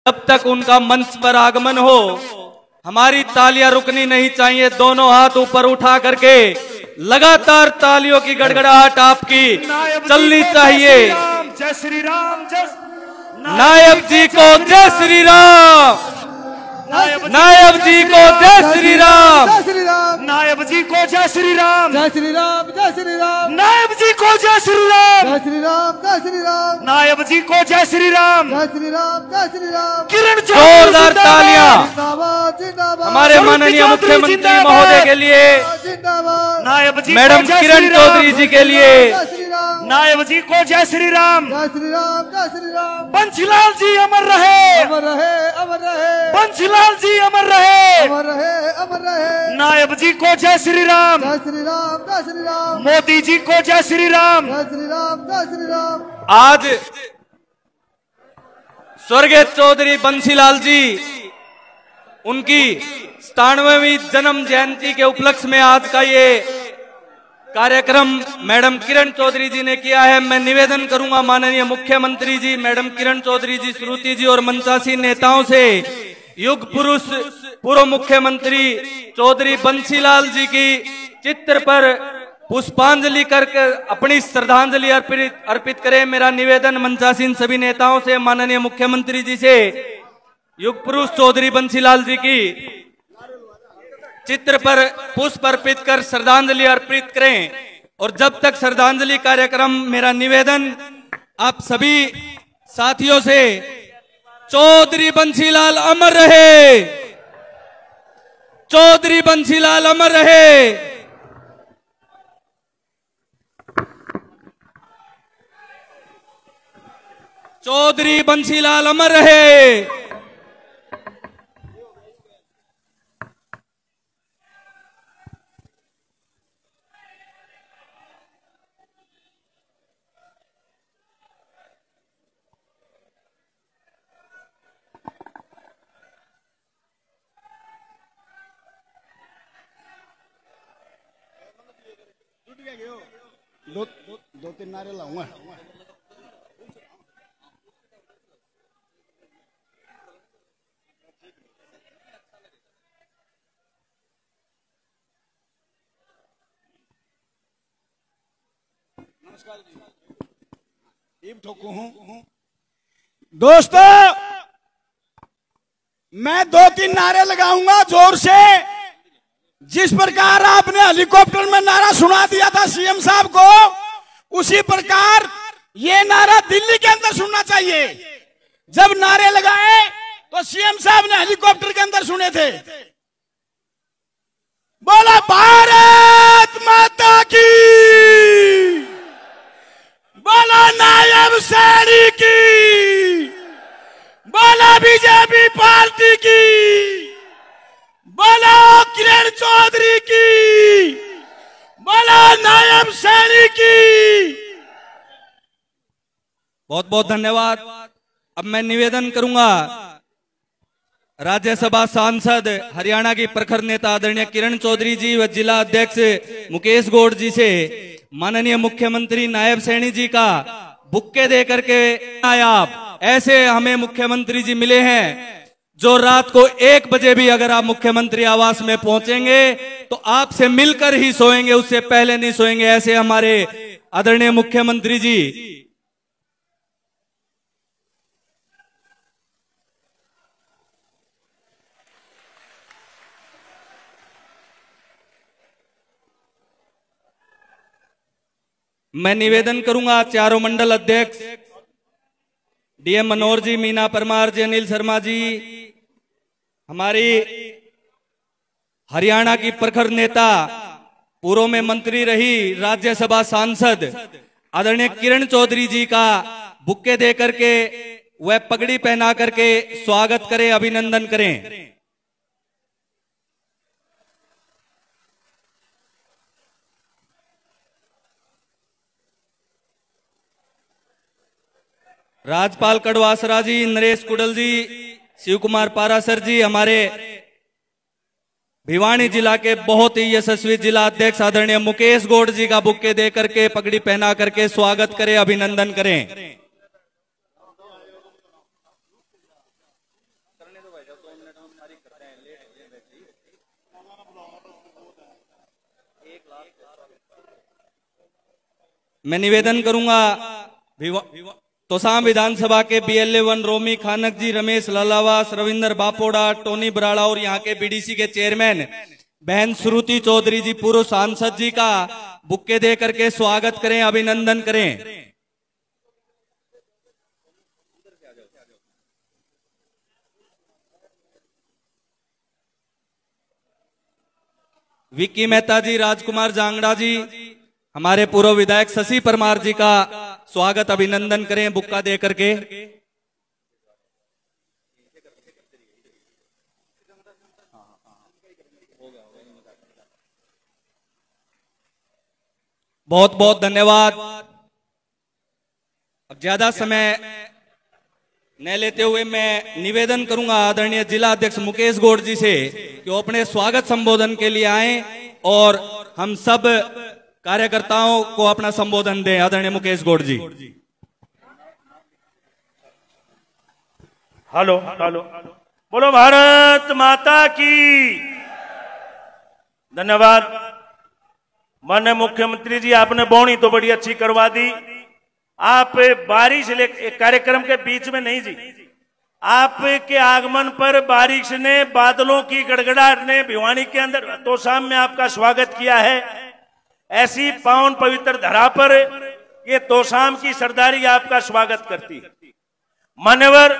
जब तक उनका मंच पर आगमन हो हमारी तालियां रुकनी नहीं चाहिए। दोनों हाथ ऊपर उठा करके लगातार तालियों की गड़गड़ाहट आपकी चलनी चाहिए। जय श्री राम, जय नायब जी को जय श्री राम, नायब जी को जय श्री राम, नायब जी को जय श्री राम, जय श्री राम, जय श्री राम, नायब जी को जय श्री राम, जय श्री राम, जय श्री राम, नायब जी को जय श्री राम, जय श्री राम, जय श्री राम। किरण जोरदार तालियां जिंदाबाद, जिंदाबाद, हमारे माननीय मुख्यमंत्री महोदय के लिए, जिंदाबाद, नायब जी मैडम किरण चौधरी जी के लिए, जय श्री राम, नायब जी को जय श्री राम, जय श्री राम, जय श्री राम। बंसीलाल जी अमर रहे, अमर रहे, अमर रहे, बंसीलाल जी अमर रहे, अमर रहे, अमर रहे। नायब जी को जय श्री राम, जय श्री राम, जय श्री राम, मोदी जी को जय श्री राम, जय श्री राम, जय श्री राम। आज स्वर्गीय चौधरी बंसीलाल जी उनकी 97वीं जन्म जयंती के उपलक्ष्य में आज का ये कार्यक्रम मैडम किरण चौधरी जी ने किया है। मैं निवेदन करूंगा माननीय मुख्यमंत्री जी, मैडम किरण चौधरी जी, श्रुति जी और मंचासीन नेताओं से युग पुरुष पूर्व मुख्यमंत्री चौधरी बंसीलाल जी की चित्र पर पुष्पांजलि करके अपनी श्रद्धांजलि अर्पित करें। मेरा निवेदन मंचासीन सभी नेताओं से, माननीय मुख्यमंत्री जी से युग पुरुष चौधरी बंसीलाल जी की चित्र पर पुष्प अर्पित कर श्रद्धांजलि अर्पित करें। और जब तक श्रद्धांजलि कार्यक्रम, मेरा निवेदन आप सभी साथियों से, चौधरी बंसीलाल अमर रहे, चौधरी बंसीलाल अमर रहे। चौधरी बंसीलाल अमर रहे। दो तीन नारे लाऊंगा। नमस्कार जी, ठोकू हूं। दोस्तों, मैं दो तीन नारे लगाऊंगा जोर से। जिस प्रकार आपने हेलीकॉप्टर में नारा सुना दिया था सीएम साहब को, उसी प्रकार ये नारा दिल्ली के अंदर सुनना चाहिए। जब नारे लगाए तो सीएम साहब ने हेलीकॉप्टर के अंदर सुने थे। बोला भारत माता की, बोला नायब सैनी की, बोला बीजेपी पार्टी की, बोला किरण चौधरी की, बोला नायब सैनी की। बहुत बहुत धन्यवाद। अब मैं निवेदन करूंगा राज्यसभा सांसद हरियाणा की प्रखर नेता आदरणीय किरण चौधरी जी व जिला अध्यक्ष मुकेश गौड़ जी से माननीय मुख्यमंत्री नायब सैनी जी का बुक्के दे करके आप ऐसे हमें मुख्यमंत्री जी मिले हैं जो रात को 1 बजे भी अगर आप मुख्यमंत्री आवास में पहुंचेंगे तो आपसे मिलकर ही सोएंगे, उससे पहले नहीं सोएंगे। ऐसे हमारे आदरणीय मुख्यमंत्री जी। मैं निवेदन करूंगा चारों मंडल अध्यक्ष डीएम मनोहर जी, मीना परमार जी, अनिल शर्मा जी, हमारी हरियाणा की प्रखर नेता, पूर्व में मंत्री रही, राज्यसभा सांसद आदरणीय किरण चौधरी जी का बुक्के दे करके वह पगड़ी पहना करके स्वागत करें, अभिनंदन करें। राजपाल कड़वासरा जी, नरेश कुडल जी, शिव कुमार पारासर जी, हमारे भिवानी जिला के बहुत ही यशस्वी जिला अध्यक्ष आदरणीय मुकेश गौड़ जी का बुक्के दे करके पगड़ी पहना करके स्वागत करें, अभिनंदन करें। मैं निवेदन करूंगा तोसाम विधानसभा के BLA1 रोमी खानक जी, रमेश लालावास, रविंदर बापोड़ा, टोनी बराड़ा और यहाँ के BDC के चेयरमैन बहन श्रुति चौधरी जी, पूर्व सांसद जी का बुक्के दे करके स्वागत करें, अभिनंदन करें। विक्की मेहता जी, राजकुमार जांगड़ा जी, हमारे पूर्व विधायक शशि परमार जी का स्वागत अभिनंदन करें बुक्का दे करके। बहुत बहुत धन्यवाद। अब ज्यादा समय न लेते हुए मैं निवेदन करूंगा आदरणीय जिला अध्यक्ष मुकेश गौड़ जी से कि वो अपने स्वागत संबोधन के लिए आए और हम सब कार्यकर्ताओं को अपना संबोधन दें। आदरणीय मुकेश गौड़ जी। हेलो हेलो, बोलो भारत माता की। धन्यवाद। माननीय मुख्यमंत्री जी, आपने बोनी तो बड़ी अच्छी करवा दी। आप बारिश कार्यक्रम के बीच में नहीं जी, आपके आगमन पर बारिश ने, बादलों की गड़गड़ाहट ने भिवानी के अंदर तोसाम में आपका स्वागत किया है। ऐसी पावन पवित्र धरा पर ये तोसाम की सरदारी आपका स्वागत करती है। मान्यवर,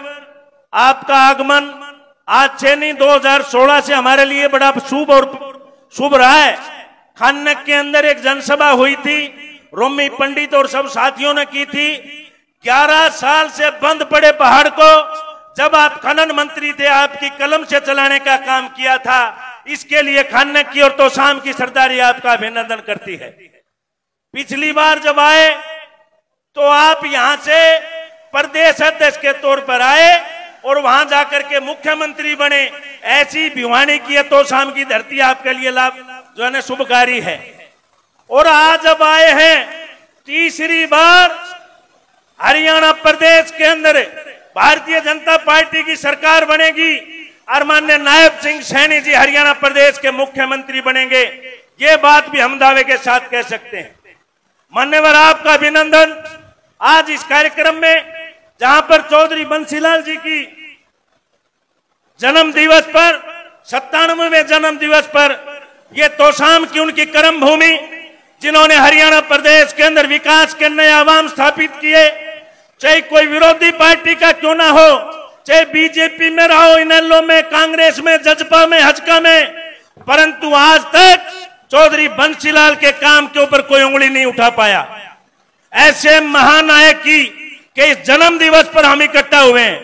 आपका आगमन आज से नहीं 2016 से हमारे लिए बड़ा शुभ रहा है। खानक के अंदर एक जनसभा हुई थी, रोमी पंडित और सब साथियों ने की थी। 11 साल से बंद पड़े पहाड़ को जब आप खनन मंत्री थे, आपकी कलम से चलाने का काम किया था। इसके लिए खानक की और तोसाम की सरदारी आपका अभिनंदन करती है। पिछली बार जब आए तो आप यहां से प्रदेश अध्यक्ष के तौर पर आए और वहां जाकर के मुख्यमंत्री बने। ऐसी भिवानी की तोसाम की धरती आपके लिए लाभ जो है शुभकारी है। और आज जब आए हैं तीसरी बार हरियाणा प्रदेश के अंदर भारतीय जनता पार्टी की सरकार बनेगी और माननीय नायब सिंह सैनी जी हरियाणा प्रदेश के मुख्यमंत्री बनेंगे, ये बात भी हम दावे के साथ कह सकते हैं। मान्यवर, आपका अभिनंदन। आज इस कार्यक्रम में जहां पर चौधरी बंसीलाल जी की जन्म दिवस पर 97वें जन्म दिवस पर ये तोसाम की उनकी कर्म भूमि, जिन्होंने हरियाणा प्रदेश के अंदर विकास के नए आवाम स्थापित किए, चाहे कोई विरोधी पार्टी का क्यों ना हो, चाहे बीजेपी में रहो, इनेलो में, कांग्रेस में, जजपा में, हजका में, परंतु आज तक चौधरी बंसीलाल के काम के ऊपर कोई उंगली नहीं उठा पाया। ऐसे महानायक की के इस जन्म दिवस पर हम इकट्ठा हुए हैं।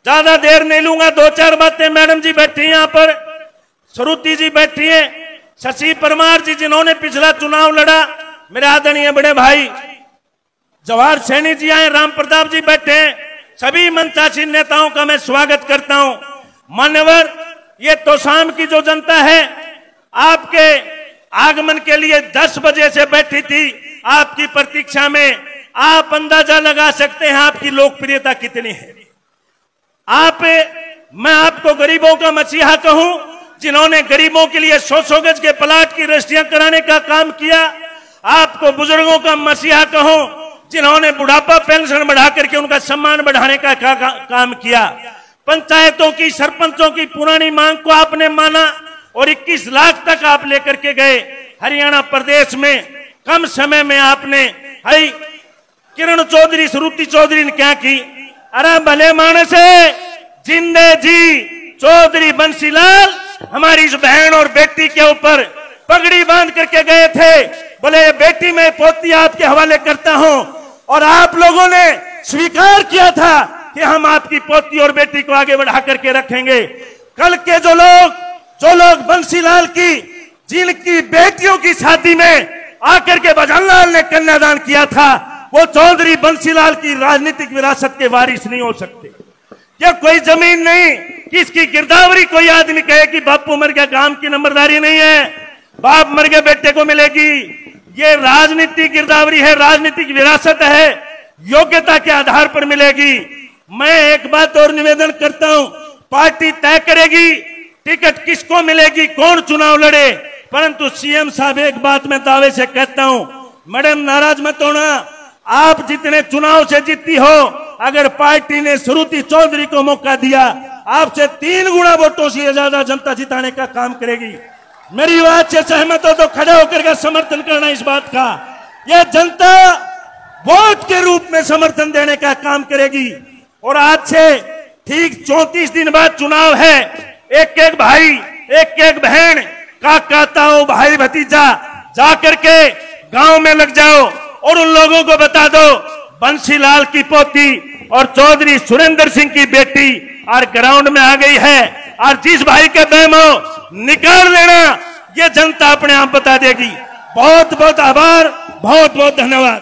ज्यादा देर नहीं लूंगा, 2-4 बातें। मैडम जी बैठी हैं यहाँ पर, श्रुति जी बैठी हैं, शशि परमार जी जिन्होंने पिछला चुनाव लड़ा, मेरे आदरणीय बड़े भाई जवाहर सैनी जी आए, राम प्रताप जी बैठे हैं, सभी मंचासीन नेताओं का मैं स्वागत करता हूं। मान्यवर, ये तोसाम की जो जनता है आपके आगमन के लिए 10 बजे से बैठी थी आपकी प्रतीक्षा में। आप अंदाजा लगा सकते हैं आपकी लोकप्रियता कितनी है। मैं आपको गरीबों का मसीहा कहूं, जिन्होंने गरीबों के लिए 100 गज के प्लाट की रजिस्ट्रियां कराने का काम किया। आपको बुजुर्गों का मसीहा कहूं, जिन्होंने बुढ़ापा पेंशन बढ़ा करके उनका सम्मान बढ़ाने का काम किया। पंचायतों की, सरपंचों की पुरानी मांग को आपने माना और 21 लाख तक आप लेकर के गए। हरियाणा प्रदेश में कम समय में आपने किरण चौधरी, श्रुति चौधरी ने क्या की। अरे भले मानस है, जिंदे जी चौधरी बंसीलाल हमारी इस बहन और बेटी के ऊपर पगड़ी बांध करके गए थे। बोले बेटी मैं पोती आपके हवाले करता हूं, और आप लोगों ने स्वीकार किया था कि हम आपकी पोती और बेटी को आगे बढ़ा करके रखेंगे। कल के जो लोग बंसीलाल की, जिनकी बेटियों की शादी में आकर के भजनलाल ने कन्यादान किया था, वो चौधरी बंसीलाल की राजनीतिक विरासत के वारिस नहीं हो सकते। क्या कोई जमीन नहीं कि इसकी गिरदावरी कोई आदमी कहे कि बापू मर गया, काम की नंबरदारी नहीं है, बाप मर गए बेटे को मिलेगी। ये राजनीतिक गिरदावरी है, राजनीतिक विरासत है, योग्यता के आधार पर मिलेगी। मैं एक बात और निवेदन करता हूं, पार्टी तय करेगी टिकट किसको मिलेगी, कौन चुनाव लड़े। परंतु सीएम साहब एक बात मैं दावे से कहता हूं, मैडम नाराज मत होना, आप जितने चुनाव से जीती हो, अगर पार्टी ने श्रुति चौधरी को मौका दिया, आपसे 3 गुना वोटों से ज्यादा जनता जिताने का काम करेगी। मेरी बात से सहमत हो तो खड़े होकर के समर्थन करना इस बात का। यह जनता वोट के रूप में समर्थन देने का काम करेगी। और आज से ठीक 34 दिन बाद चुनाव है। एक एक भाई, एक एक बहन, काका ताऊ, भाई भतीजा जाकर के गांव में लग जाओ और उन लोगों को बता दो बंसीलाल की पोती और चौधरी सुरेंद्र सिंह की बेटी और ग्राउंड में आ गई है। और जिस भाई के बहम हो निकाल लेना, ये जनता अपने आप बता देगी। बहुत बहुत आभार, बहुत बहुत धन्यवाद।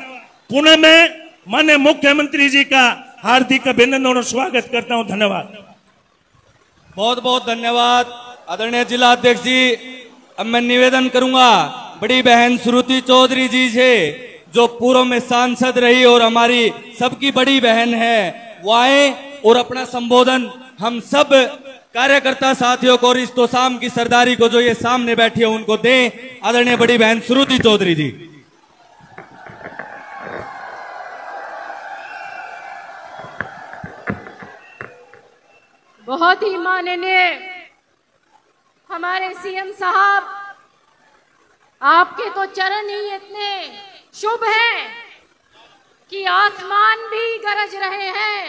पुनः मैं माननीय मुख्यमंत्री जी का हार्दिक अभिनंदन और स्वागत करता हूं। धन्यवाद। बहुत बहुत धन्यवाद आदरणीय जिला अध्यक्ष जी। अब मैं निवेदन करूंगा बड़ी बहन श्रुति चौधरी जी से, जो पूर्व में सांसद रही और हमारी सबकी बड़ी बहन है, वो आए और अपना संबोधन हम सब कार्यकर्ता साथियों को और इस तोसाम की सरदारी को जो ये सामने बैठी है उनको दें। आदरणीय बड़ी बहन श्रुति चौधरी जी। बहुत ही माननीय हमारे सीएम साहब, आपके तो चरण ही इतने शुभ हैं कि आसमान भी गरज रहे हैं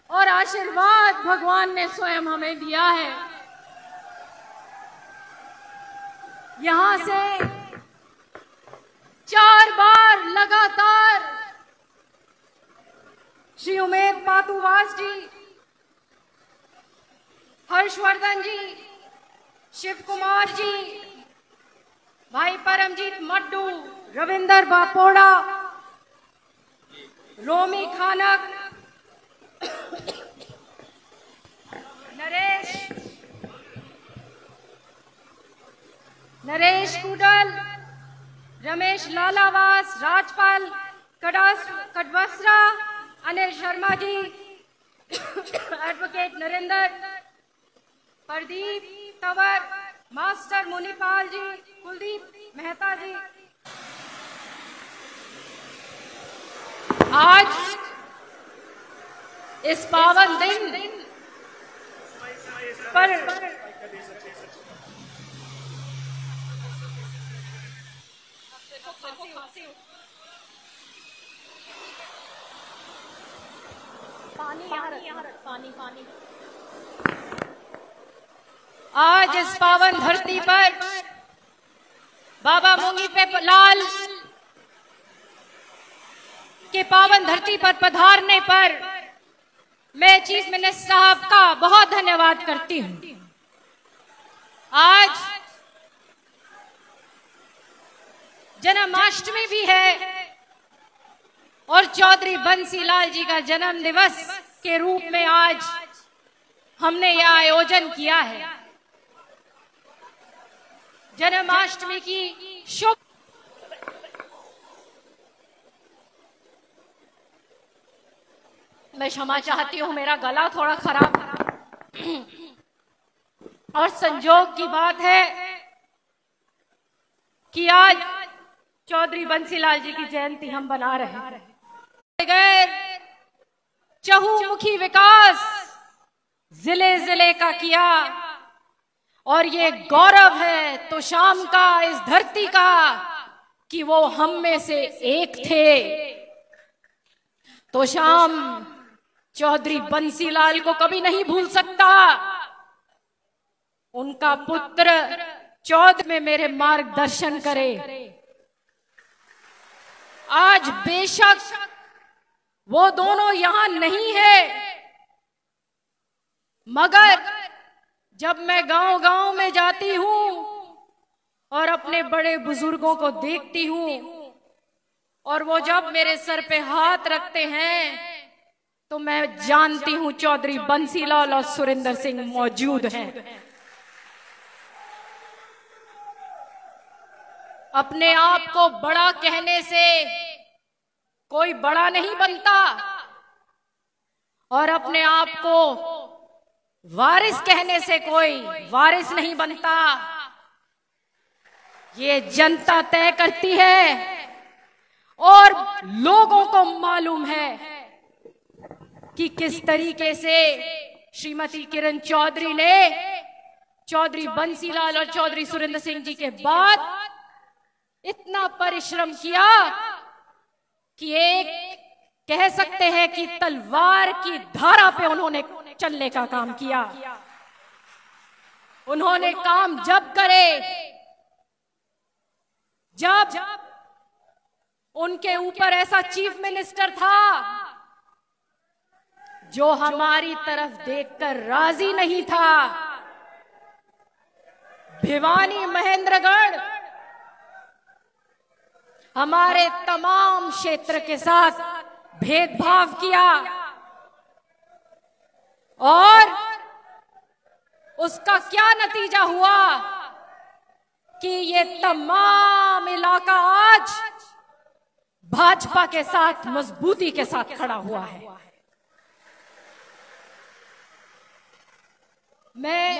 और आशीर्वाद भगवान ने स्वयं हमें दिया है। यहां से 4 बार लगातार श्री उमेद पातुवास जी, हर्षवर्धन जी, शिव कुमार जी, भाई परमजीत मड्डू, रविंदर बापोड़ा, रोमी खानक, Naresh cuddle, Ramesh Lalawas, Rajpal कटवस्त्रा, Anil Sharma ji, advocate Narendra, Pradeep Tanwar, master मुनिपाल जी, कुलदीप मेहता जी। आज इस पावन दिन पर पानी आज इस पावन धरती पर बाबा मोंगी पे लाल के पावन धरती पर पधारने पर मैं चीफ मिनिस्टर साहब का बहुत धन्यवाद करती हूं। आज जन्माष्टमी भी है और चौधरी बंसीलाल जी का जन्म दिवस के रूप में आज हमने यह आयोजन किया है। जन्माष्टमी की शुभ मैं क्षमा चाहती हूँ, मेरा गला थोड़ा खराब और संजोग की बात है कि आज चौधरी बंसीलाल जी की जयंती हम बना रहे हैं। बगैर चहुमुखी विकास जिले जिले का किया और ये गौरव है तो शाम का इस धरती का कि वो हम में से एक थे। तो शाम चौधरी बंसीलाल को कभी नहीं भूल सकता। उनका पुत्र चौध में मेरे मार्गदर्शन करे। आज बेशक वो दोनों यहां नहीं है, मगर जब मैं गांव-गांव में जाती हूं और अपने बड़े बुजुर्गों को देखती हूं और वो जब मेरे सर पे हाथ रखते हैं तो मैं जानती हूं चौधरी बंसीलाल और सुरेंद्र सिंह मौजूद हैं। अपने आप को बड़ा कहने से कोई बड़ा नहीं बनता और अपने आप को वारिस कहने से कोई वारिस नहीं बनता, ये जनता तय करती है। और लोगों को मालूम है कि किस तरीके से श्रीमती किरण चौधरी ने चौधरी बंसीलाल और चौधरी सुरेंद्र सिंह जी के बाद इतना परिश्रम किया कि एक कह सकते हैं कि तलवार की धारा पे उन्होंने चलने का काम किया। उन्होंने काम जब करे जब उनके ऊपर ऐसा चीफ मिनिस्टर था जो हमारी तरफ देखकर राजी नहीं था। भिवानी महेंद्रगढ़ हमारे तमाम क्षेत्र के साथ भेदभाव किया और उसका क्या नतीजा हुआ कि ये तमाम इलाका आज भाजपा के साथ मजबूती के साथ खड़ा हुआ है। मैं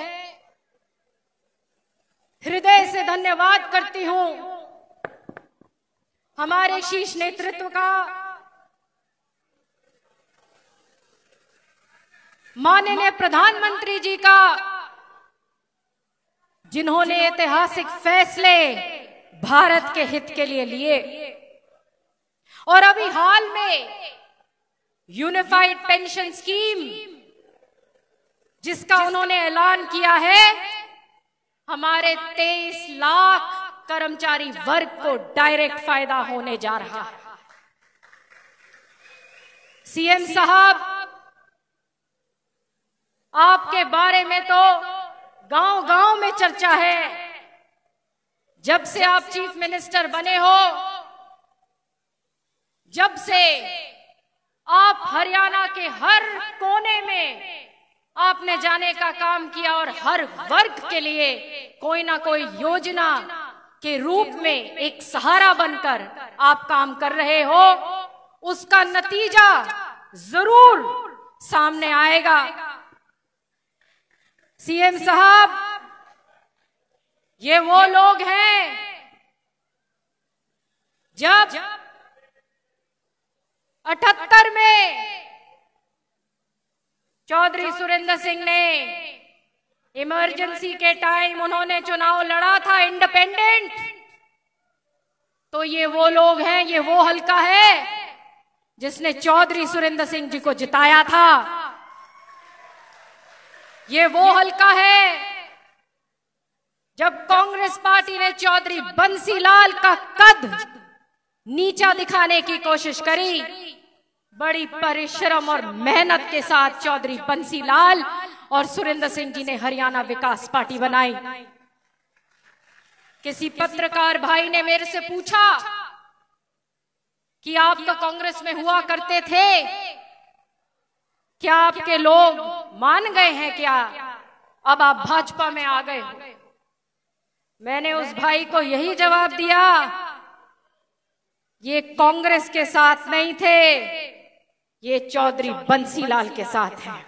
हृदय से धन्यवाद करती हूं हमारे शीर्ष नेतृत्व का, माननीय प्रधानमंत्री जी का, जिन्होंने ऐतिहासिक फैसले भारत के हित के लिए लिए और अभी हाल में यूनिफाइड पेंशन स्कीम जिसका उन्होंने ऐलान किया है, हमारे 23 लाख कर्मचारी वर्ग को डायरेक्ट फायदा होने जा रहा है। सीएम साहब, आपके बारे में तो गांव गांव में चर्चा है। जब से आप चीफ मिनिस्टर बने हो, जब से आप हरियाणा के हर कोने में आपने जाने का काम किया और हर वर्ग के लिए कोई ना कोई योजना के रूप में एक सहारा बनकर आप काम कर रहे हो, उसका नतीजा जरूर सामने आएगा। सीएम साहब, ये वो लोग हैं जब 78 में चौधरी सुरेंद्र सिंह ने इमरजेंसी के टाइम उन्होंने चुनाव लड़ा था इंडिपेंडेंट, तो ये वो लोग हैं, ये वो हल्का है जिसने चौधरी सुरेंद्र सिंह जी को जिताया था। ये वो हल्का है जब कांग्रेस पार्टी ने चौधरी बंसीलाल का कद नीचा दिखाने की कोशिश करी, बड़ी परिश्रम और मेहनत के साथ चौधरी बंसीलाल और सुरेंद्र सिंह जी ने हरियाणा विकास पार्टी बनाई। किसी पत्रकार भाई ने मेरे से पूछा कि आप तो कांग्रेस में हुआ करते थे, क्या आपके लोग मान गए हैं क्या, अब आप भाजपा में आ गए? मैंने उस भाई को यही जवाब दिया, ये कांग्रेस के साथ नहीं थे, ये चौधरी बंसीलाल के साथ हैं।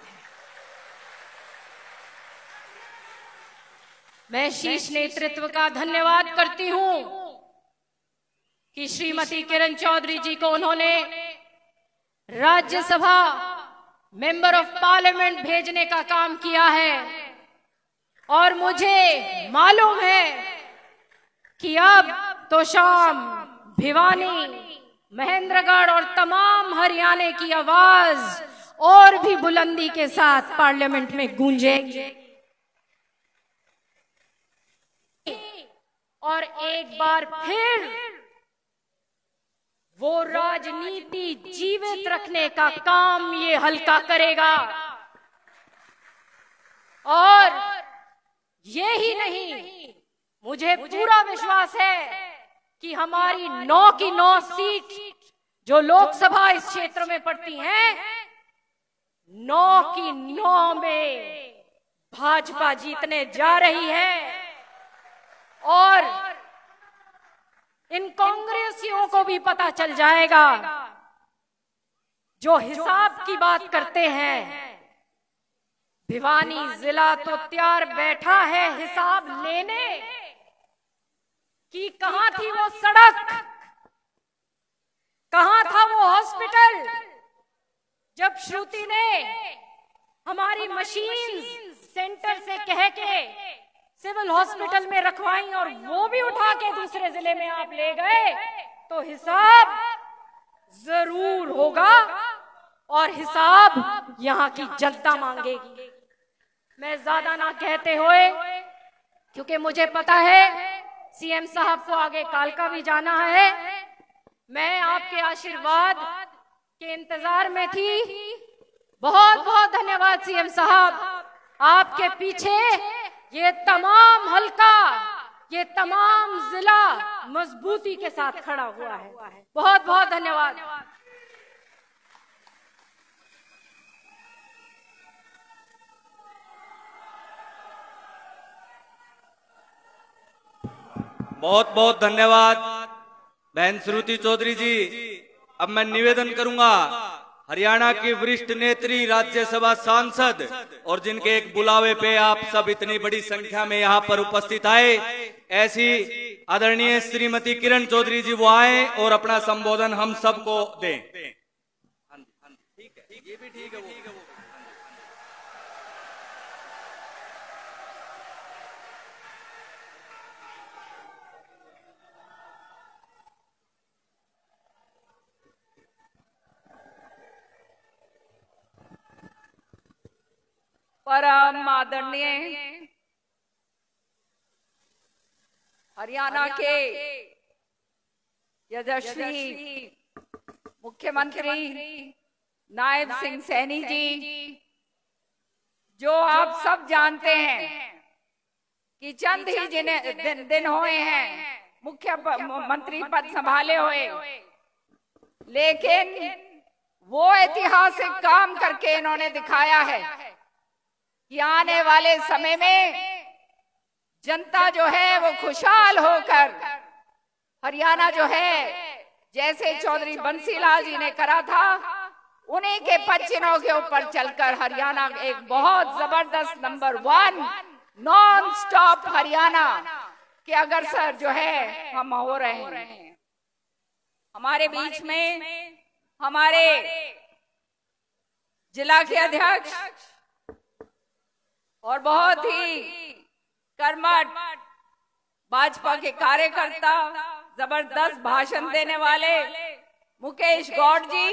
मैं शीर्ष नेतृत्व का धन्यवाद करती हूं कि श्रीमती किरण चौधरी जी को उन्होंने राज्यसभा मेंबर ऑफ पार्लियामेंट भेजने का काम किया है और मुझे मालूम है कि अब तो शाम भिवानी, महेंद्रगढ़ और तमाम हरियाणा की आवाज और भी बुलंदी के साथ पार्लियामेंट में गूंजेगी और एक बार फिर वो राजनीति जीवित रखने का काम ये हल्का करेगा। और ये ही नहीं, मुझे पूरा विश्वास है कि हमारी 9 की 9 सीट जो लोकसभा इस क्षेत्र में पड़ती हैं, 9 की 9 में भाजपा जीतने जा रही है। और इन कांग्रेसियों को भी पता चल जाएगा जो हिसाब की बात करते हैं भिवानी जिला तो तैयार बैठा है हिसाब लेने कि कहां थी वो सड़क, कहां था वो हॉस्पिटल जब श्रुति ने हमारी मशीन सेंटर से कह के सिविल हॉस्पिटल में रखवाई और वो भी उठा के दूसरे जिले में आप ले गए। तो हिसाब जरूर होगा और हिसाब यहाँ की जनता मांगेगी। मैं ज्यादा ना कहते हुए, क्योंकि मुझे पता है सीएम साहब को आगे कालका भी जाना है, मैं आपके आशीर्वाद के इंतजार में थी। बहुत बहुत धन्यवाद सीएम साहब, आपके पीछे ये तमाम हलका, ये तमाम जिला मजबूती के साथ खड़ा हुआ है। बहुत बहुत धन्यवाद। बहुत बहुत धन्यवाद बहन श्रुति चौधरी जी। अब मैं निवेदन करूंगा हरियाणा की वरिष्ठ नेत्री, राज्यसभा सांसद और जिनके एक बुलावे पे आप सब इतनी बड़ी संख्या में यहाँ पर उपस्थित आए, ऐसी आदरणीय श्रीमती किरण चौधरी जी वो आए और अपना संबोधन हम सबको दें। ठीक है, ये भी ठीक है। परम आदरणीय हरियाणा के यशस्वी मुख्यमंत्री नायब सिंह सैनी जी, जो आप सब जानते हैं कि चंद ही दिन हुए हैं मुख्यमंत्री पद संभाले हुए, लेकिन वो ऐतिहासिक काम करके इन्होंने दिखाया है कि आने वाले समय में जनता जो है वो खुशहाल होकर हरियाणा जो है, जैसे चौधरी बंसीलाल जी ने करा था, उन्हीं के पच्चीनों के ऊपर चलकर हरियाणा एक बहुत जबरदस्त नंबर 1 नॉन स्टॉप हरियाणा के अग्रसर जो है हम हो रहे हैं। हमारे बीच में हमारे जिला के अध्यक्ष और बहुत ही कर्मठ भाजपा के कार्यकर्ता, जबरदस्त भाषण देने वाले मुकेश गौड़ जी,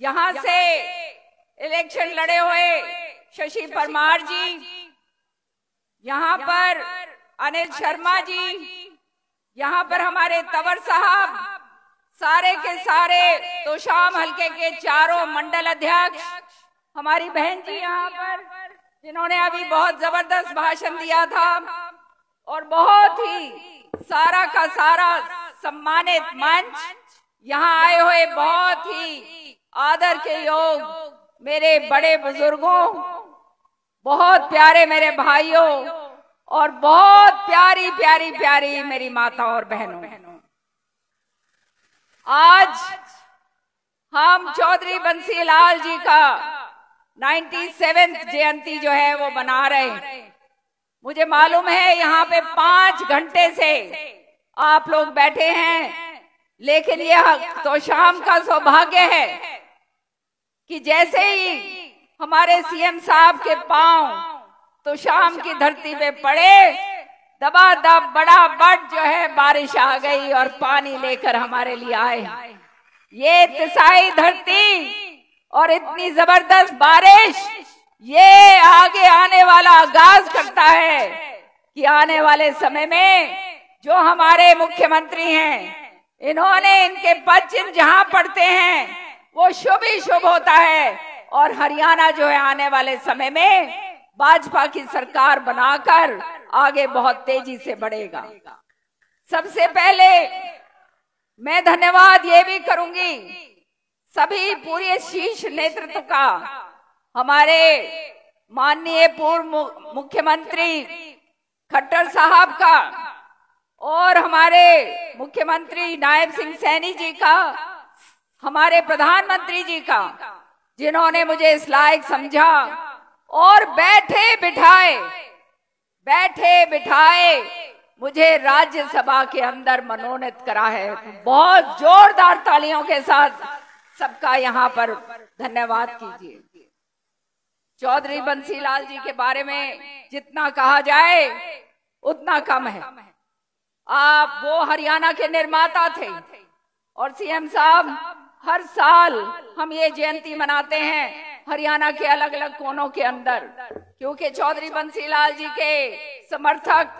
यहाँ से इलेक्शन लड़े हुए शशि परमार जी, यहाँ पर अनिल शर्मा जी, यहाँ पर हमारे तंवर साहब, सारे के सारे तोशाम हलके के चारों मंडल अध्यक्ष, हमारी बहन जी यहाँ पर जिन्होंने अभी बहुत जबरदस्त भाषण दिया था, और बहुत ही सारा का सारा सम्मानित मंच, यहाँ आए हुए बहुत ही आदर के योग मेरे बड़े बुजुर्गों, बहुत प्यारे मेरे भाइयों और बहुत प्यारी प्यारी प्यारी मेरी माता और बहनों, आज हम चौधरी बंसीलाल जी का 97वीं जयंती जो है वो मना रहे हैं। मुझे मालूम है यहाँ पे 5 घंटे से आप लोग बैठे हैं, लेकिन यह तो शाम का सौभाग्य है कि जैसे ही हमारे सीएम साहब के पांव तो शाम की धरती पे पड़े, दबादब बड़ा बट जो है बारिश आ गई और पानी लेकर हमारे लिए आए। ये तिसाई धरती और इतनी जबरदस्त बारिश, ये आगे आने वाला आगाज करता है कि आने वाले समय में जो हमारे मुख्यमंत्री हैं, इन्होंने इनके पद चिन्ह जहां पड़ते हैं वो शुभ ही शुभ होता है, और हरियाणा जो है आने वाले समय में भाजपा की सरकार बनाकर आगे बहुत तेजी से बढ़ेगा। सबसे पहले मैं धन्यवाद ये भी करूंगी सभी पूरे शीर्ष नेतृत्व का, हमारे माननीय पूर्व मुख्यमंत्री खट्टर साहब का, और हमारे मुख्यमंत्री नायब सिंह सैनी जी का, हमारे प्रधानमंत्री जी का, जिन्होंने मुझे इस लायक समझा और बैठे बिठाए मुझे राज्यसभा के अंदर मनोनीत करा है। बहुत जोरदार तालियों के साथ सबका यहाँ पर धन्यवाद कीजिए। चौधरी बंसीलाल जी के बारे में जितना कहा जाए उतना कम है। आप वो हरियाणा के निर्माता थे और सीएम साहब हर साल हम ये जयंती मनाते हैं हरियाणा के अलग अलग कोनों के अंदर, क्योंकि चौधरी बंसीलाल जी के समर्थक,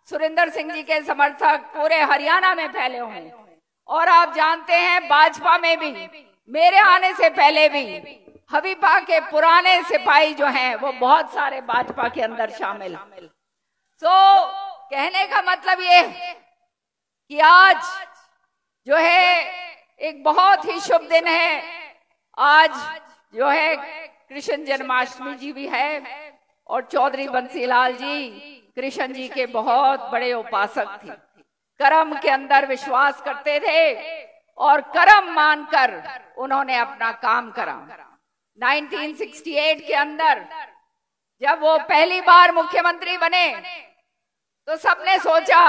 सुरेंद्र सिंह जी के समर्थक पूरे हरियाणा में फैले हुए हैं। और आप जानते हैं भाजपा में भी मेरे आने से पहले भी हबीबा के पुराने सिपाही जो हैं वो बहुत सारे भाजपा के अंदर शामिल हैं। कहने का मतलब ये कि आज जो है एक बहुत ही शुभ दिन है। आज जो है कृष्ण जन्माष्टमी जी भी है और चौधरी बंसीलाल जी कृष्ण जी के बहुत बड़े उपासक थे। कर्म के अंदर विश्वास करते थे और कर्म मानकर उन्होंने अपना काम करा। 1968 के अंदर जब वो पहली बार मुख्यमंत्री बने तो सबने सोचा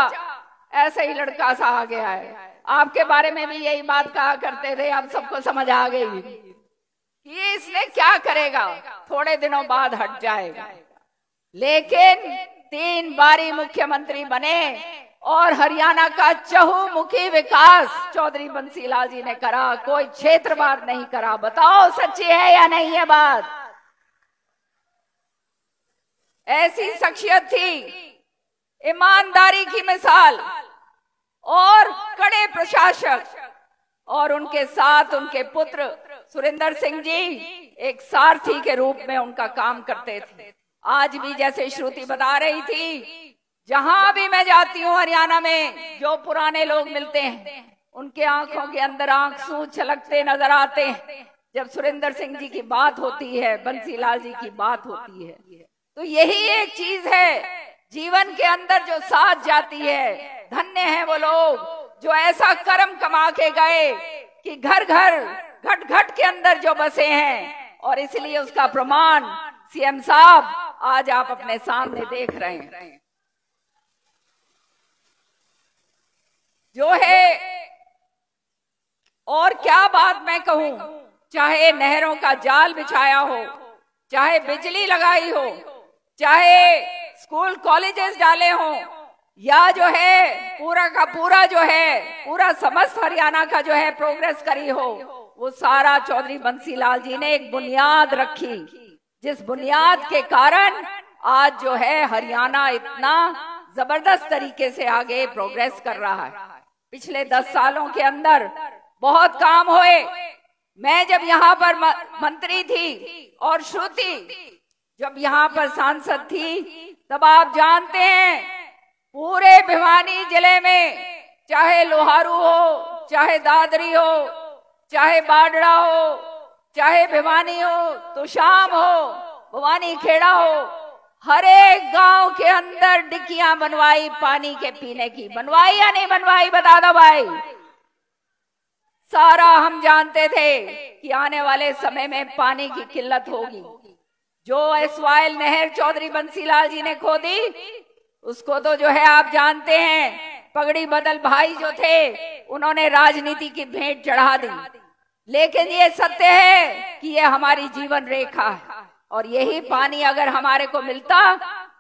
ऐसे ही लड़का सा आ गया है। आपके बारे में भी यही बात कहा करते थे, अब सबको समझ आ गई कि इसने क्या करेगा, थोड़े दिनों बाद हट जाएगा। लेकिन 3 बारी मुख्यमंत्री बने और हरियाणा का चहुमुखी विकास चौधरी बंसीलाल जी ने करा, कोई क्षेत्रवाद नहीं करा। बताओ सच्ची है या नहीं है बात? ऐसी शख्सियत थी, ईमानदारी की मिसाल और कड़े प्रशासक, और उनके साथ उनके पुत्र सुरेंद्र सिंह जी एक सारथी के रूप में उनका काम करते थे। आज भी जैसे श्रुति बता रही थी, जहां भी मैं जाती हूँ हरियाणा में जो पुराने लोग मिलते हैं उनके आंखों के अंदर आंसू छलकते नजर आते हैं जब सुरेंद्र सिंह जी की बात होती है, बंसीलाल जी की बात होती है। तो यही एक चीज है जीवन के अंदर जो साथ जाती है। धन्य है वो लोग जो ऐसा कर्म कमा के गए कि घर घर घट घट के अंदर जो बसे हैं, और इसलिए उसका प्रमाण सीएम साहब आज आप अपने सामने देख रहे हैं। जो है और क्या बात मैं कहूं, चाहे नहरों का जाल बिछाया हो, चाहे बिजली लगाई हो, चाहे स्कूल कॉलेजेस डाले हों, या जो है पूरा का पूरा जो है पूरा समस्त हरियाणा का जो है प्रोग्रेस करी हो, वो सारा चौधरी बंसीलाल जी ने एक बुनियाद रखी, जिस बुनियाद के कारण आज जो है हरियाणा इतना जबरदस्त तरीके से आगे प्रोग्रेस कर रहा है। पिछले 10 सालों के अंदर बहुत काम हुए। मैं जब यहाँ पर मंत्री थी और श्रुति जब यहाँ पर सांसद थी, तब आप जानते हैं पूरे भिवानी जिले में चाहे लोहारू हो, चाहे दादरी हो, चाहे बाडड़ा हो, चाहे भिवानी हो, तो शाम हो, भवानी खेड़ा हो, हर एक गांव के अंदर डिक्कियां बनवाई पानी के पीने की। बनवाई या नहीं बनवाई, बता दो भाई। सारा हम जानते थे कि आने वाले समय में पानी की किल्लत होगी। जो एसवाइल नहर चौधरी बंसीलाल जी ने खोदी, उसको तो जो है आप जानते हैं पगड़ी बदल भाई जो थे उन्होंने राजनीति की भेंट चढ़ा दी। लेकिन ये सत्य है कि ये हमारी जीवन रेखा है, और यही पानी अगर हमारे को मिलता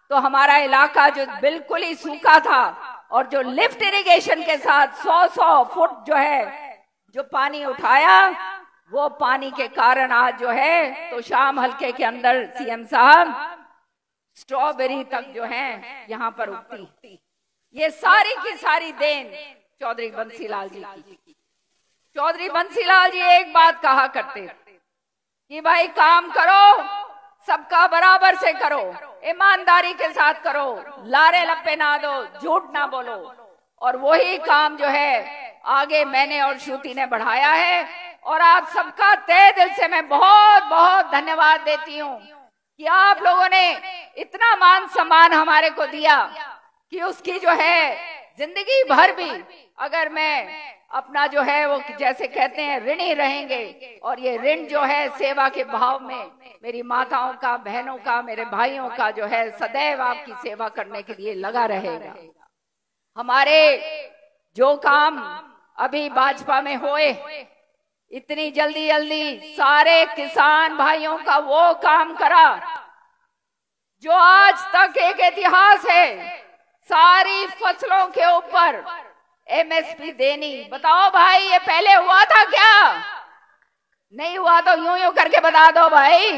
तो हमारा इलाका जो बिल्कुल ही सूखा था और जो लिफ्ट इरिगेशन के साथ 100-100 फुट जो है जो पानी उठाया, वो पानी के कारण आज जो है तो शाम हल्के के अंदर सीएम साहब स्ट्रॉबेरी तक जो है यहाँ पर उगती। ये सारी की सारी देन चौधरी बंसीलाल जी की। चौधरी बंसीलाल जी एक बात कहा करते कि भाई काम करो, सबका बराबर से करो, ईमानदारी के साथ करो, लारे लप्पे ना दो, झूठ ना बोलो। और वही काम जो है आगे मैंने और श्रुति ने बढ़ाया है, और आप सबका तहे दिल से मैं बहुत बहुत धन्यवाद देती हूँ कि आप लोगों ने इतना मान सम्मान हमारे को दिया कि उसकी जो है जिंदगी भर भी अगर मैं अपना जो है वो जैसे कहते हैं ऋणी रहेंगे, और ये ऋण जो है सेवा के भाव में मेरी माताओं का, बहनों का, मेरे भाइयों का जो है सदैव आपकी सेवा करने के लिए लगा रहेगा। हमारे जो काम अभी भाजपा में हुए, इतनी जल्दी जल्दी सारे किसान भाइयों का वो काम करा जो आज तक एक इतिहास है, सारी फसलों के ऊपर एमएसपी देनी। बताओ भाई, ये पहले हुआ था क्या? नहीं हुआ तो यूं यूं करके बता दो भाई,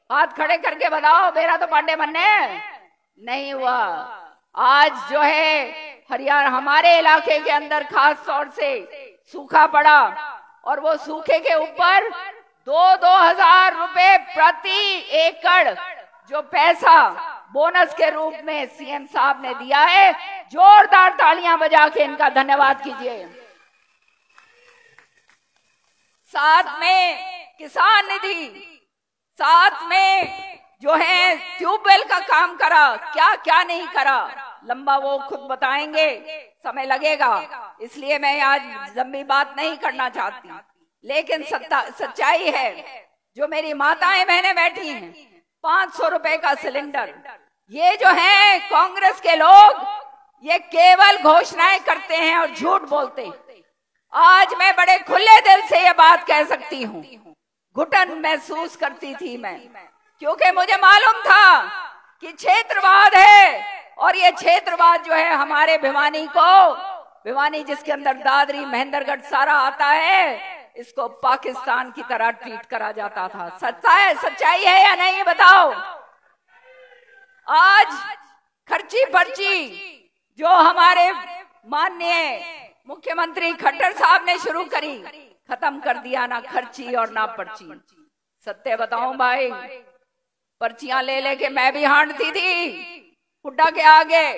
हाथ खड़े करके बताओ, मेरा तो पांडे मन्ने नहीं हुआ। आज जो है हरियाणा, हमारे इलाके के अंदर खास तौर से सूखा पड़ा, और वो सूखे के ऊपर 2,000 रुपए प्रति एकड़ जो पैसा बोनस के रूप में सीएम साहब ने दिया है, जोरदार तालियां बजा के इनका धन्यवाद कीजिए। साथ में किसान निधि, साथ में जो है ट्यूबवेल का काम करा, क्या क्या नहीं करा, लंबा वो खुद बताएंगे, समय लगेगा, इसलिए मैं आज लंबी बात नहीं करना चाहती। लेकिन सच्चाई है, जो मेरी माताएं बहनें बैठी हैं, 500 रुपए का सिलेंडर, ये जो है कांग्रेस के लोग ये केवल घोषणाएं करते हैं और झूठ बोलते हैं। आज मैं बड़े खुले दिल से ये बात कह सकती हूँ, घुटन महसूस करती थी मैं, क्योंकि मुझे मालूम था कि क्षेत्रवाद है, और ये क्षेत्रवाद जो है हमारे भिवानी को, भिवानी जिसके अंदर दादरी महेंद्रगढ़ सारा आता है, इसको पाकिस्तान की तरह ट्रीट करा जाता था। सच्चाई है या नहीं बताओ? आज खर्ची पर्ची जो हमारे माननीय मुख्यमंत्री खट्टर साहब ने शुरू करी, खत्म कर दिया, ना खर्ची और ना पर्ची। सत्य बताऊं भाई, पर्चियां ले लेके मैं भी हांटती थी हुड्डा के आगे,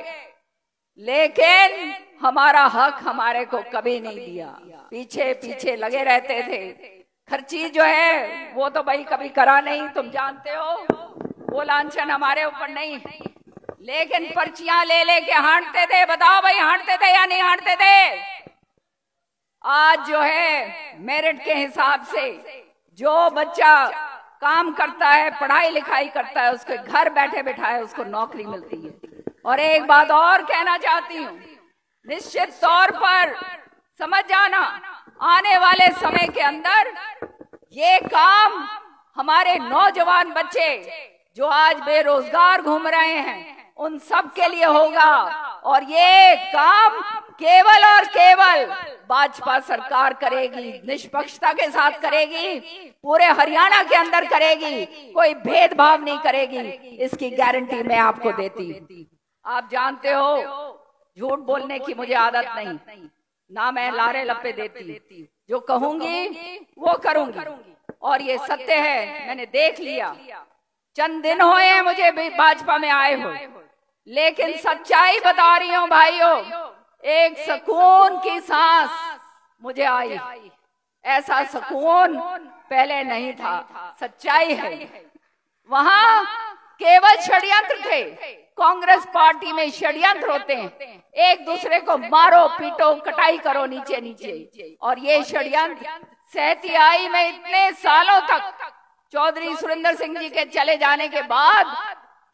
लेकिन हमारा हक हमारे को कभी नहीं दिया, पीछे पीछे लगे रहते थे। खर्ची जो है वो तो भाई कभी करा नहीं, तुम जानते हो, वो लांछन हमारे ऊपर नहीं है, लेकिन पर्चियां ले लेके हांटते थे। बताओ भाई, हांटते थे या नहीं हांटते थे? आज जो है मेरिट के हिसाब से जो बच्चा काम करता है, पढ़ाई लिखाई करता है, उसके घर बैठे बिठाए उसको नौकरी मिलती है। और एक बात और कहना चाहती हूँ, निश्चित तौर पर समझ जाना, आने वाले समय के अंदर ये काम हमारे नौजवान बच्चे जो आज बेरोजगार घूम रहे हैं, उन सब के लिए होगा, और ये काम केवल और केवल भाजपा सरकार करेगी, निष्पक्षता के साथ करेगी, पूरे हरियाणा के अंदर करेगी, कोई भेदभाव नहीं करेगी, इसकी गारंटी मैं आपको देती हूँ। आप जानते हो झूठ बोलने की मुझे आदत नहीं, ना मैं लारे लप्पे देती, जो कहूंगी वो करूंगी, और ये सत्य है, मैंने देख लिया। चंद दिन हुए हैं मुझे भाजपा में आए हो, लेकिन सच्चाई बता रही हूँ भाइयों, एक सुकून की सांस मुझे आई, ऐसा सुकून पहले नहीं था। सच्चाई है, वहां केवल षड्यंत्र थे, कांग्रेस पार्टी में षड्यंत्र होते हैं, एक दूसरे को मारो पीटो कटाई करो नीचे नीचे, और ये षड्यंत्र सहती आई में इतने सालों तक। चौधरी सुरेंद्र सिंह जी के चले जाने के बाद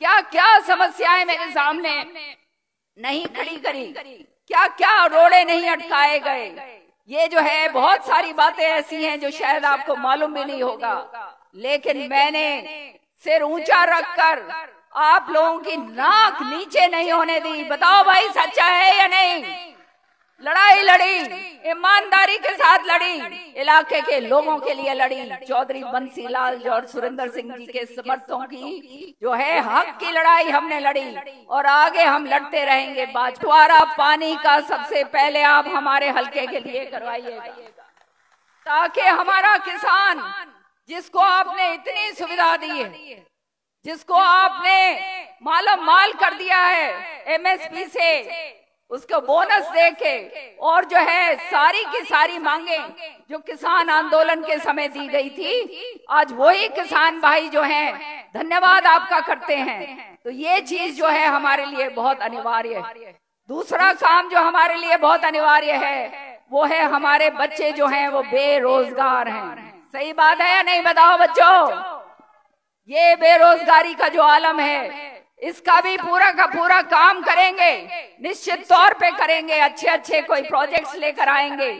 क्या क्या समस्याएं मेरे सामने नहीं खड़ी करी, क्या क्या रोड़े नहीं अटकाए गए। ये जो है बहुत सारी बातें ऐसी हैं जो शायद आपको मालूम भी नहीं होगा, लेकिन मैंने सिर ऊंचा रखकर आप लोगों की नाक नीचे नहीं होने दी। बताओ भाई, सच्चा है या नहीं? लड़ाई लड़ी, ईमानदारी के साथ लड़ी, इलाके के लोगों के लिए लड़ी। चौधरी बंसीलाल और सुरेंद्र सिंह जी के समर्थकों की जो है हक की लड़ाई हमने लड़ी, और आगे हम लड़ते रहेंगे। बंटवारा पानी का सबसे पहले आप हमारे हल्के के लिए करवाइएगा, ताकि हमारा किसान जिसको आपने इतनी सुविधा दी है, जिसको आपने माला माल कर दिया है एमएसपी से, उसको बोनस देके, और जो है सारी की सारी मांगे जो किसान आंदोलन के समय दी गई थी, आज वही किसान भाई जो हैं धन्यवाद आपका करते हैं। तो ये चीज जो है हमारे लिए बहुत अनिवार्य है। दूसरा काम जो हमारे लिए बहुत अनिवार्य है, वो है हमारे बच्चे जो हैं वो बेरोजगार हैं। सही बात है या नहीं, बताओ बच्चों? ये बेरोजगारी का जो आलम है इसका भी पूरा का पूरा काम करेंगे, निश्चित तौर पे करेंगे। अच्छे अच्छे कोई प्रोजेक्ट्स लेकर आएंगे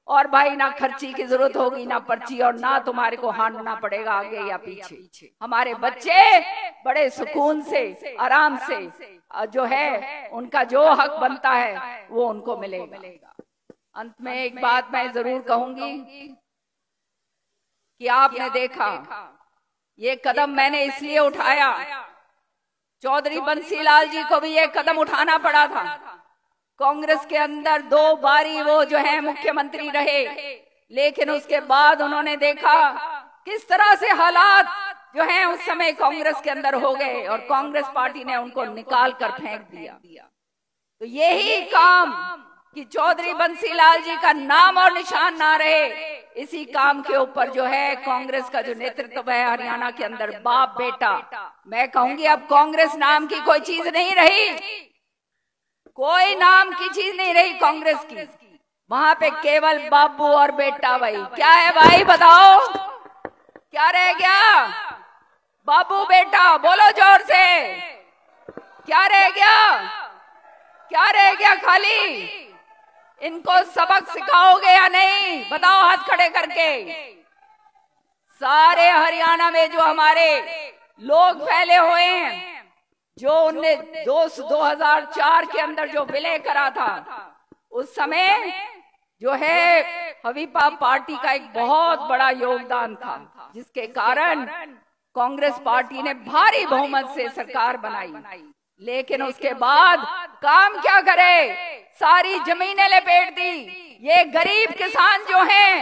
और भाई ना खर्ची की जरूरत होगी, ना पर्ची, और ना तुम्हारे को हांडना पड़ेगा आगे या पीछे। हमारे बच्चे बड़े सुकून से, आराम से जो है उनका जो हक बनता है वो उनको मिलेगा। अंत में एक बात मैं जरूर कहूंगी कि आपने देखा ये कदम मैंने इसलिए उठाया, चौधरी बंसीलाल जी को भी ये कदम उठाना पड़ा था। कांग्रेस के अंदर 2 बारी वो जो है मुख्यमंत्री रहे, लेकिन उसके बाद उन्होंने देखा किस तरह से हालात जो हैं उस समय कांग्रेस के अंदर हो गए और कांग्रेस पार्टी ने उनको निकाल कर फेंक दिया। तो यही काम कि चौधरी बंसीलाल जी का नाम और निशान ना रहे, इसी काम के ऊपर जो है कांग्रेस का जो नेतृत्व है हरियाणा के अंदर, बाप बेटा, मैं कहूंगी अब कांग्रेस नाम की कोई चीज नहीं रही, कोई नाम की चीज नहीं रही कांग्रेस की। वहां पे केवल बाबू और बेटा। भाई क्या है भाई, बताओ क्या रह गया? बाबू बेटा, बोलो जोर से, क्या रह गया? क्या रह गया खाली? इनको सबक सिखाओगे या नहीं? बताओ हाथ खड़े करके। सारे हरियाणा में जो हमारे लोग फैले हुए हैं, जो उनने 2004 के अंदर जो विलय करा था, उस समय जो है हवीपा पार्टी का एक बहुत बड़ा योगदान था, जिसके कारण कांग्रेस पार्टी ने भारी बहुमत से सरकार बनाई। लेकिन उसके बाद काम क्या करे? सारी जमीनें लपेट दी। ये गरीब किसान जो हैं,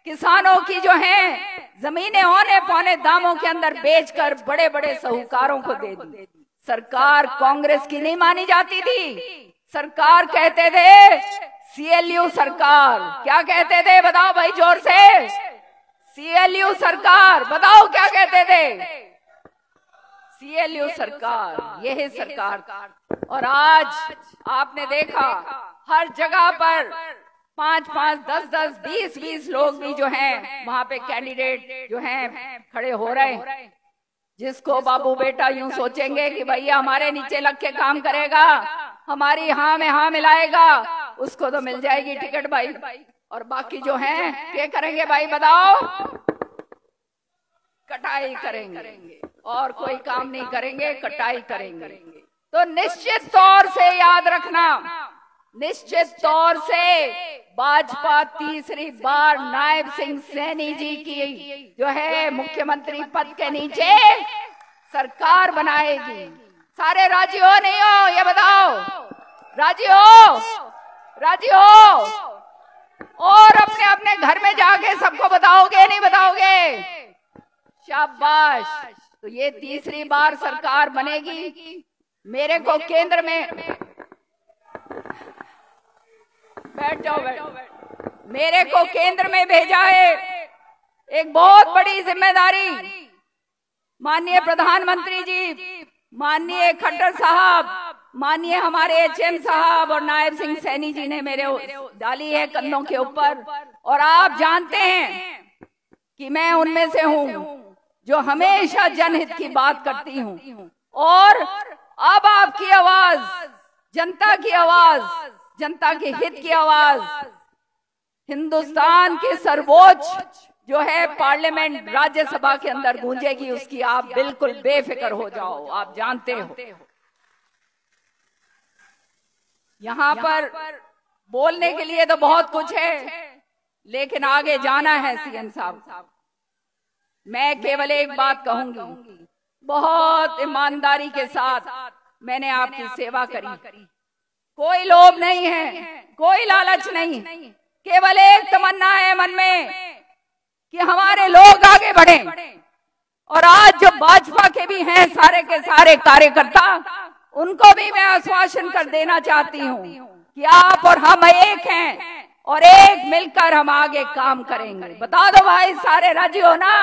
किसानों की जो हैं जमीनें औने पौने दामों के अंदर बेचकर बड़े बड़े साहूकारों को दे दी। सरकार कांग्रेस की नहीं मानी जाती थी। सरकार कहते थे CLU सरकार। क्या कहते थे बताओ भाई जोर से? CLU सरकार। बताओ क्या कहते थे? CLU सरकार, यही सरकार। और आज आपने देखा हर जगह पर 5-5, 10-10, 20-20 लोग भी जो हैं वहां पे कैंडिडेट जो हैं खड़े हो रहे हैं, जिसको बाबू बेटा यूं सोचेंगे कि भैया हमारे नीचे लग के काम करेगा, हमारी हाँ में हाँ मिलाएगा, उसको तो मिल जाएगी टिकट भाई। और बाकी जो हैं क्या करेंगे भाई बताओ? कटाई करेंगे और कोई काम नहीं करेंगे, कटाई करेंगे। तो निश्चित तौर से याद रखना, निश्चित तौर से भाजपा तीसरी बार नायब सिंह सैनी जी की जो है मुख्यमंत्री पद के नीचे सरकार बनाएगी। सारे राजी हो नहीं हो ये बताओ? राजी हो? राजी हो? और अपने अपने घर में जाके सबको बताओगे नहीं बताओगे? शाबाश। तो ये तीसरी बार सरकार बनेगी। मेरे को केंद्र में बैठ जाओ, मेरे को केंद्र में भेजा है एक बहुत बड़ी जिम्मेदारी। माननीय प्रधानमंत्री जी, माननीय खट्टर साहब, माननीय हमारे HM साहब और नायब सिंह सैनी जी ने मेरे डाली है कंधों के ऊपर। और आप जानते हैं कि मैं उनमें से हूं जो हमेशा जनहित की बात करती हूं। और अब आपकी आवाज, जनता की आवाज, जनता के हित की आवाज हिंदुस्तान के सर्वोच्च जो है पार्लियामेंट, राज्यसभा के अंदर गूंजेगी। उसकी आप बिल्कुल बेफिक्र हो जाओ। आप जानते हो यहाँ पर बोलने के लिए तो बहुत कुछ है, लेकिन आगे जाना है CM साहब। मैं केवल एक बात कहूंगी, बहुत ईमानदारी के साथ मैंने आपकी सेवा करी। कोई लोभ नहीं है, कोई लालच नहीं, केवल एक तमन्ना है मन में कि हमारे लोग आगे बढ़े। और आज जो भाजपा के भी हैं सारे के सारे कार्यकर्ता, उनको भी मैं आश्वासन कर देना चाहती हूँ कि आप और हम एक हैं और एक मिलकर हम आगे काम करेंगे। बता दो भाई, सारे राजी हो ना?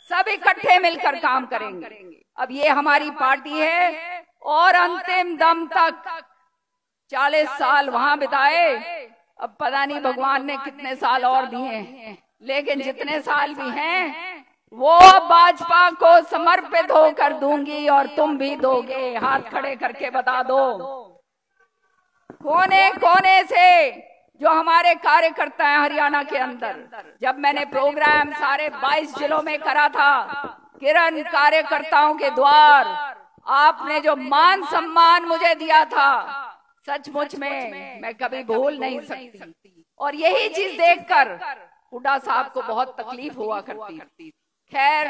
सब इकट्ठे मिलकर काम करेंगे। अब ये हमारी पार्टी है और अंतिम दम तक 40 साल वहां बिताए अब पता नहीं भगवान ने कितने साल और दिए हैं, लेकिन जितने साल भी हैं वो भाजपा को समर्पित होकर दूंगी और तुम भी दोगे। हाथ खड़े करके बता दो। कोने कोने से जो हमारे कार्यकर्ता हैं हरियाणा के अंदर, जब मैंने प्रोग्राम सारे 22 जिलों में करा था, किरण कार्यकर्ताओं के द्वार आपने जो मान सम्मान मुझे दिया था, सचमुच में मैं कभी भूल नहीं सकती। और यही चीज देखकर हुड्डा साहब को बहुत तकलीफ हुआ करती। खैर,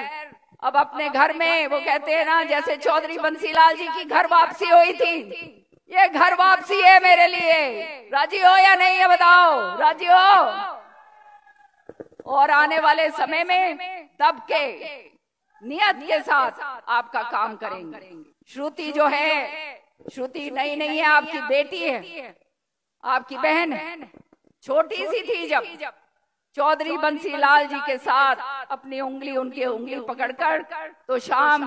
अब अपने घर में वो कहते हैं ना, जैसे चौधरी बंसीलाल जी की घर वापसी हुई थी, ये घर वापसी है मेरे लिए। राजी हो या नहीं, ये बताओ, राजी हो? और आने वाले समय में दब के नियत के साथ आपका काम करेंगे। श्रुति जो है, श्रुति नई नहीं है, आपकी बेटी है, आपकी बहन है। छोटी सी थी जब चौधरी बंसीलाल जी के साथ अपनी उंगली, उनकी उंगली पकड़कर, तो शाम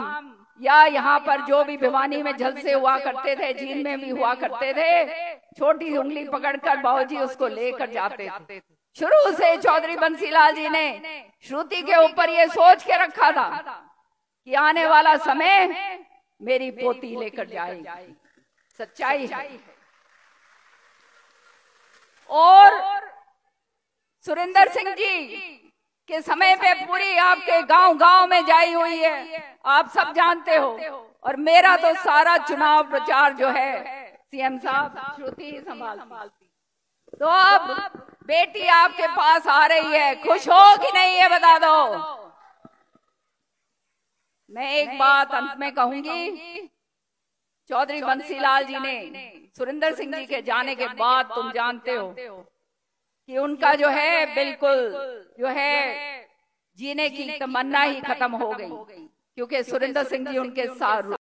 या यहाँ पर जो भी भिवानी में जलसे हुआ करते थे, जींद में भी हुआ करते थे, छोटी उंगली पकड़कर बाबूजी उसको लेकर जाते थे। शुरू से चौधरी बंसीलाल जी ने श्रुति के ऊपर ये सोच के रखा था कि आने वाला समय मेरी पोती लेकर जाएगी। सच्चाई है। और सुरेंद्र सिंह जी के समय पे पूरी आपके गांव गांव में जाई हुई है, आप सब जानते हो। और मेरा तो सारा चुनाव प्रचार जो है सीएम साहब श्रुति ही संभालती। तो अब बेटी आपके पास आ रही है, खुश हो कि नहीं ये बता दो। मैं एक बात अंत में कहूंगी, चौधरी बंसीलाल जी ने सुरेंद्र सिंह जी के जाने के बाद तुम जानते हो कि उनका जो है बिल्कुल जो है जीने की तमन्ना ही खत्म हो गई, क्योंकि सुरेंद्र सिंह जी उनके साथ